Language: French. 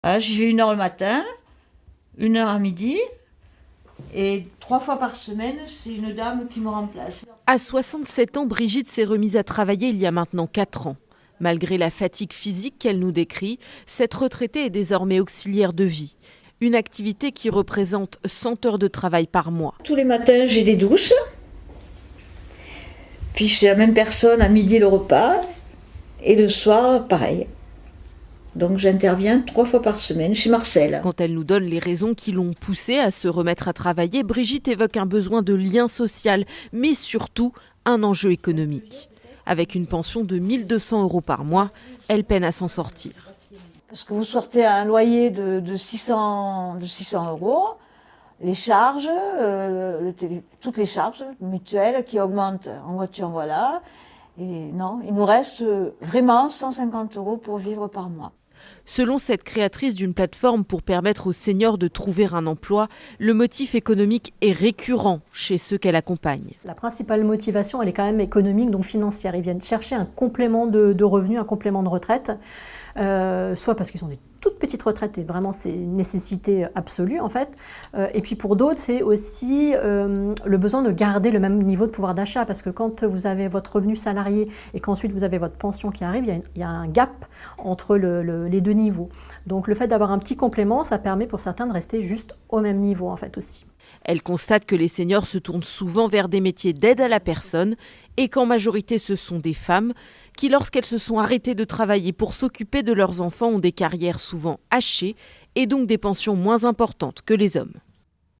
Ah, j'y vais 1 heure le matin, 1 heure à midi, et 3 fois par semaine, c'est une dame qui me remplace. À 67 ans, Brigitte s'est remise à travailler il y a maintenant 4 ans. Malgré la fatigue physique qu'elle nous décrit, cette retraitée est désormais auxiliaire de vie. Une activité qui représente 100 heures de travail par mois. Tous les matins, j'ai des douches. Puis chez la même personne, à midi le repas, et le soir, pareil. Donc j'interviens 3 fois par semaine chez Marcel. Quand elle nous donne les raisons qui l'ont poussée à se remettre à travailler, Brigitte évoque un besoin de lien social, mais surtout un enjeu économique. Avec une pension de 1 200 € par mois, elle peine à s'en sortir. Parce que vous sortez à un loyer de 600 €, les charges, toutes les charges mutuelles qui augmentent en voiture, voilà. Et non, il nous reste vraiment 150 € pour vivre par mois. Selon cette créatrice d'une plateforme pour permettre aux seniors de trouver un emploi, le motif économique est récurrent chez ceux qu'elle accompagne. La principale motivation, elle est quand même économique, donc financière. Ils viennent chercher un complément de revenus, un complément de retraite, soit parce qu'ils ont des toutes petites retraites et vraiment c'est une nécessité absolue en fait. Et puis pour d'autres, c'est aussi le besoin de garder le même niveau de pouvoir d'achat, parce que quand vous avez votre revenu salarié et qu'ensuite vous avez votre pension qui arrive, il y a un gap entre les deux niveaux. Donc le fait d'avoir un petit complément, ça permet pour certains de rester juste au même niveau en fait aussi. Elle constate que les seniors se tournent souvent vers des métiers d'aide à la personne et qu'en majorité ce sont des femmes qui, lorsqu'elles se sont arrêtées de travailler pour s'occuper de leurs enfants, ont des carrières souvent hachées et donc des pensions moins importantes que les hommes.